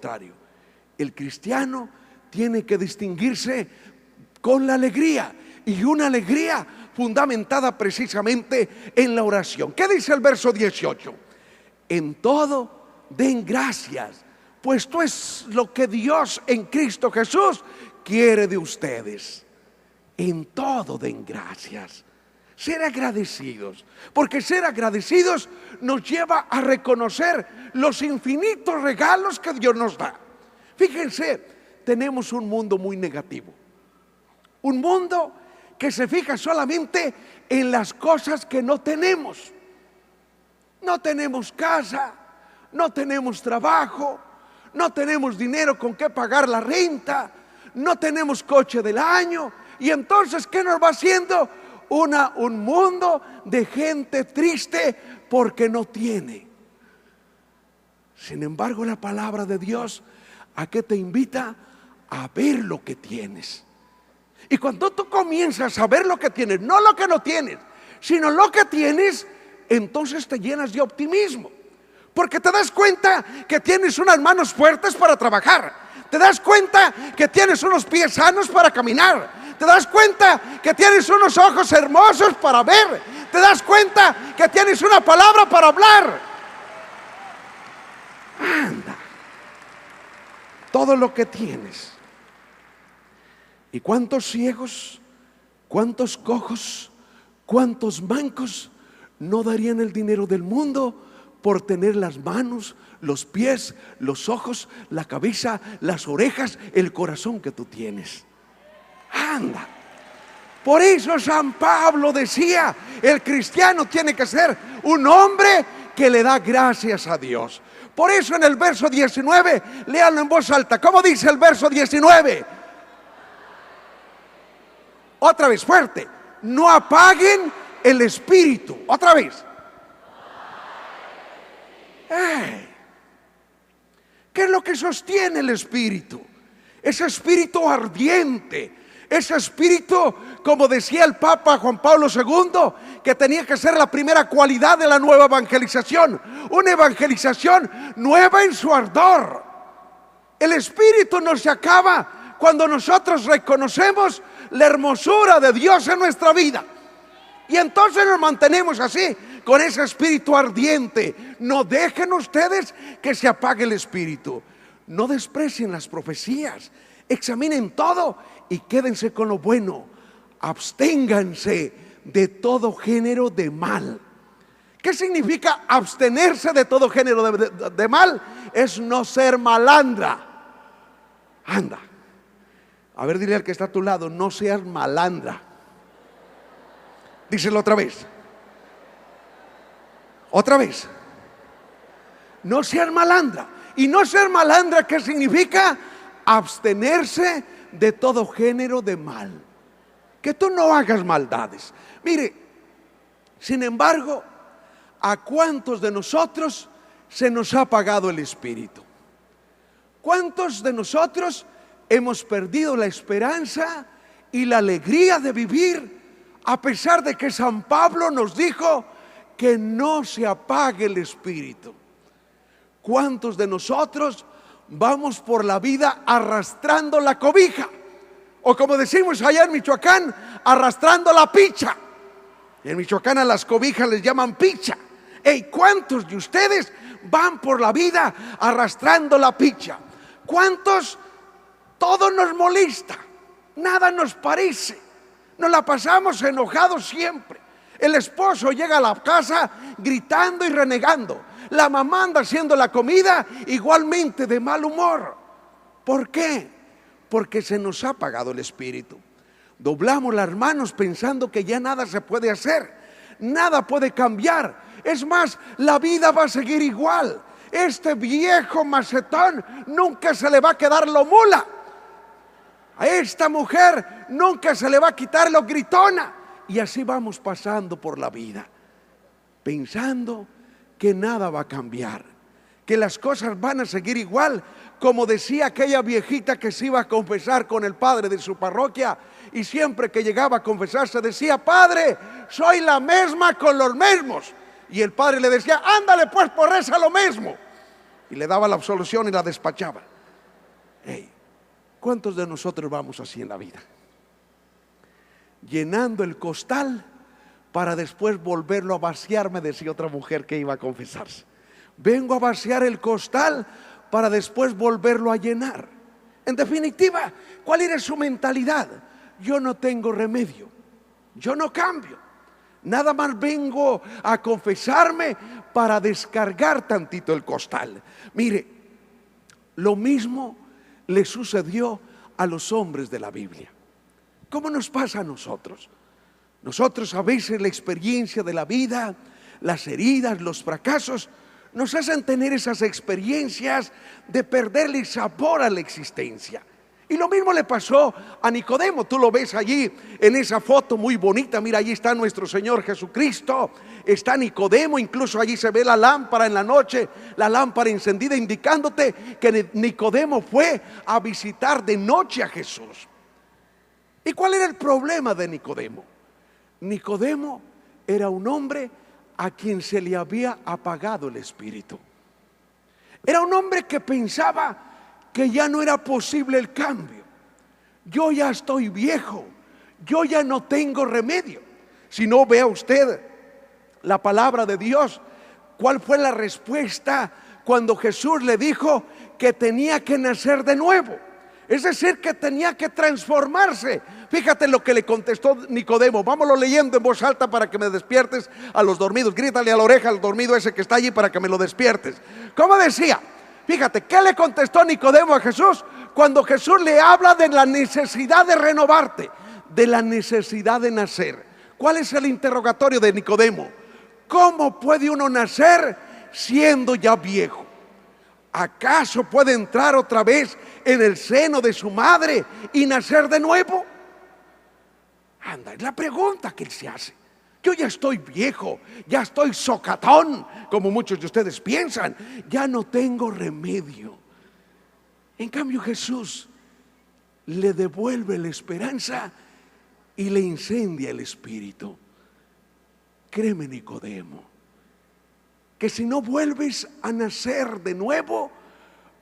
contrario. El cristiano tiene que distinguirse con la alegría, y una alegría fundamentada precisamente en la oración. ¿Qué dice el verso 18? En todo den gracias, pues esto es lo que Dios en Cristo Jesús quiere de ustedes. En todo den gracias. Ser agradecidos, porque ser agradecidos nos lleva a reconocer los infinitos regalos que Dios nos da. Fíjense, tenemos un mundo muy negativo, un mundo que se fija solamente en las cosas que no tenemos. No tenemos casa, no tenemos trabajo, no tenemos dinero con qué pagar la renta, no tenemos coche del año. Y entonces, ¿qué nos va haciendo? Un mundo de gente triste porque no tiene. Sin embargo, la palabra de Dios, ¿a qué te invita? A ver lo que tienes. Y cuando tú comienzas a ver lo que tienes, no lo que no tienes, sino lo que tienes, entonces te llenas de optimismo, porque te das cuenta que tienes unas manos fuertes para trabajar, te das cuenta que tienes unos pies sanos para caminar, te das cuenta que tienes unos ojos hermosos para ver, te das cuenta que tienes una palabra para hablar. Anda, todo lo que tienes. ¿Y cuántos ciegos, cuántos cojos, cuántos mancos no darían el dinero del mundo por tener las manos, los pies, los ojos, la cabeza, las orejas, el corazón que tú tienes? Anda. Por eso San Pablo decía, el cristiano tiene que ser un hombre que le da gracias a Dios. Por eso en el verso 19, léanlo en voz alta. ¿Cómo dice el verso 19? Otra vez, fuerte. No apaguen el espíritu. Otra vez. ¿Qué es lo que sostiene el espíritu? Ese espíritu ardiente, ese espíritu, como decía el Papa Juan Pablo II, que tenía que ser la primera cualidad de la nueva evangelización, una evangelización nueva en su ardor. El espíritu no se acaba cuando nosotros reconocemos la hermosura de Dios en nuestra vida, y entonces nos mantenemos así, con ese espíritu ardiente. No dejen ustedes que se apague el espíritu. No desprecien las profecías, examinen todo y quédense con lo bueno. Absténganse de todo género de mal. ¿Qué significa abstenerse de todo género de mal? Es no ser malandra. Anda. A ver, dile al que está a tu lado, no seas malandra. Díselo otra vez. Otra vez. No seas malandra. Y no ser malandra, ¿qué significa? Abstenerse de todo género de mal. Que tú no hagas maldades. Mire, sin embargo, ¿a cuántos de nosotros se nos ha apagado el espíritu? ¿Cuántos de nosotros hemos perdido la esperanza y la alegría de vivir, a pesar de que San Pablo nos dijo que no se apague el espíritu? ¿Cuántos de nosotros vamos por la vida arrastrando la cobija? O como decimos allá en Michoacán, arrastrando la picha. En Michoacán a las cobijas les llaman picha. ¿Cuántos de ustedes van por la vida arrastrando la picha? ¿Cuántos? Todo nos molesta, nada nos parece, nos la pasamos enojados siempre. El esposo llega a la casa gritando y renegando, la mamá anda haciendo la comida igualmente de mal humor. ¿Por qué? Porque se nos ha apagado el espíritu. Doblamos las manos pensando que ya nada se puede hacer, nada puede cambiar. Es más, la vida va a seguir igual. Este viejo macetón nunca se le va a quedar lo mula. A esta mujer nunca se le va a quitar lo gritona. Y así vamos pasando por la vida, pensando que nada va a cambiar, que las cosas van a seguir igual. Como decía aquella viejita que se iba a confesar con el padre de su parroquia, y siempre que llegaba a confesarse decía: padre, soy la misma con los mismos. Y el padre le decía: ándale pues, reza lo mismo. Y le daba la absolución y la despachaba. Hey, ¿cuántos de nosotros vamos así en la vida? Llenando el costal para después volverlo a vaciar, me decía otra mujer que iba a confesarse. Vengo a vaciar el costal para después volverlo a llenar. En definitiva, ¿cuál era su mentalidad? Yo no tengo remedio, yo no cambio. Nada más vengo a confesarme para descargar tantito el costal. Mire, lo mismo le sucedió a los hombres de la Biblia. ¿Cómo nos pasa a nosotros? Nosotros a veces la experiencia de la vida, las heridas, los fracasos, nos hacen tener esas experiencias de perderle sabor a la existencia. Y lo mismo le pasó a Nicodemo. Tú lo ves allí en esa foto muy bonita. Mira, allí está nuestro Señor Jesucristo, está Nicodemo, incluso allí se ve la lámpara en la noche, la lámpara encendida, indicándote que Nicodemo fue a visitar de noche a Jesús. ¿Y cuál era el problema de Nicodemo? Nicodemo era un hombre a quien se le había apagado el espíritu. Era un hombre que pensaba que ya no era posible el cambio. Yo ya estoy viejo, yo ya no tengo remedio. Si no, vea usted la palabra de Dios. ¿Cuál fue la respuesta cuando Jesús le dijo que tenía que nacer de nuevo? Es decir, que tenía que transformarse. Fíjate lo que le contestó Nicodemo. Vámonos leyendo en voz alta para que me despiertes a los dormidos. Grítale a la oreja al dormido ese que está allí para que me lo despiertes. ¿Cómo decía? Fíjate, ¿qué le contestó Nicodemo a Jesús? Cuando Jesús le habla de la necesidad de renovarte, de la necesidad de nacer. ¿Cuál es el interrogatorio de Nicodemo? ¿Cómo puede uno nacer siendo ya viejo? ¿Acaso puede entrar otra vez en el seno de su madre y nacer de nuevo? Anda, es la pregunta que él se hace. Yo ya estoy viejo, ya estoy socatón, como muchos de ustedes piensan, ya no tengo remedio. En cambio, Jesús le devuelve la esperanza y le incendia el espíritu. Créeme, Nicodemo, que si no vuelves a nacer de nuevo,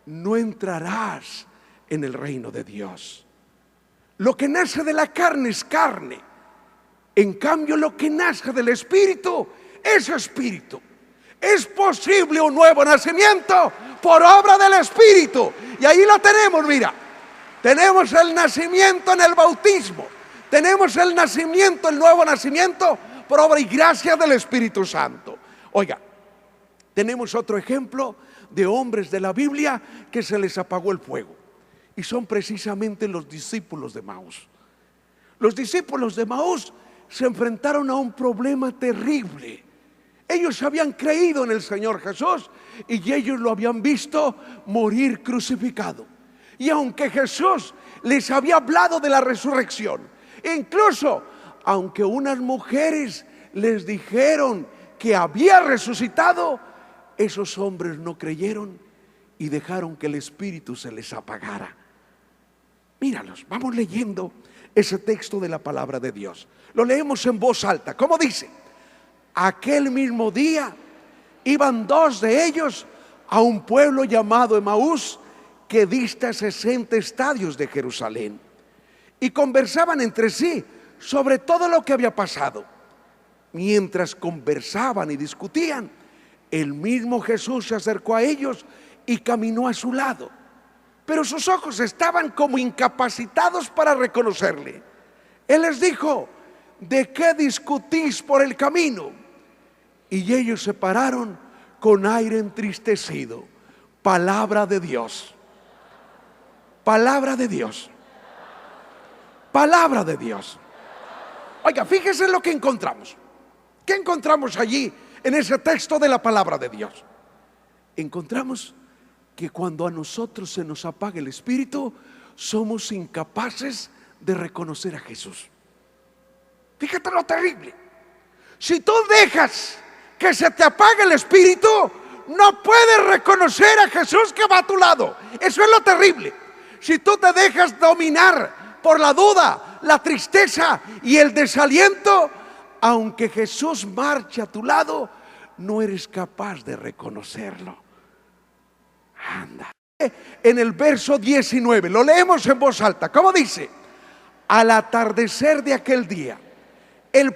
no entrarás en el reino de Dios. Lo que nace de la carne es carne. En cambio, lo que nace del espíritu es espíritu. Es posible un nuevo nacimiento por obra del espíritu. Y ahí lo tenemos, mira. Tenemos el nacimiento en el bautismo. Tenemos el nacimiento, el nuevo nacimiento por obra y gracia del Espíritu Santo. Oiga, tenemos otro ejemplo de hombres de la Biblia que se les apagó el fuego. Y son precisamente los discípulos de Maús. Los discípulos de Maús se enfrentaron a un problema terrible. Ellos habían creído en el Señor Jesús y ellos lo habían visto morir crucificado. Y aunque Jesús les había hablado de la resurrección, incluso aunque unas mujeres les dijeron que había resucitado, esos hombres no creyeron y dejaron que el espíritu se les apagara. Míralos, vamos leyendo ese texto de la palabra de Dios. Lo leemos en voz alta. ¿Cómo dice? Aquel mismo día iban dos de ellos a un pueblo llamado Emaús, que dista 60 estadios de Jerusalén, y conversaban entre sí sobre todo lo que había pasado. Mientras conversaban y discutían, el mismo Jesús se acercó a ellos y caminó a su lado, pero sus ojos estaban como incapacitados para reconocerle. Él les dijo: ¿de qué discutís por el camino? Y ellos se pararon con aire entristecido. Palabra de Dios. Palabra de Dios. Palabra de Dios. Oiga, fíjese lo que encontramos. ¿Qué encontramos allí en ese texto de la palabra de Dios? Encontramos que cuando a nosotros se nos apaga el espíritu, somos incapaces de reconocer a Jesús. Fíjate lo terrible. Si tú dejas que se te apague el espíritu, no puedes reconocer a Jesús que va a tu lado. Eso es lo terrible. Si tú te dejas dominar por la duda, la tristeza y el desaliento, aunque Jesús marche a tu lado, no eres capaz de reconocerlo. Anda. en el verso 19. Lo leemos en voz alta. ¿Cómo dice? Al atardecer de aquel día,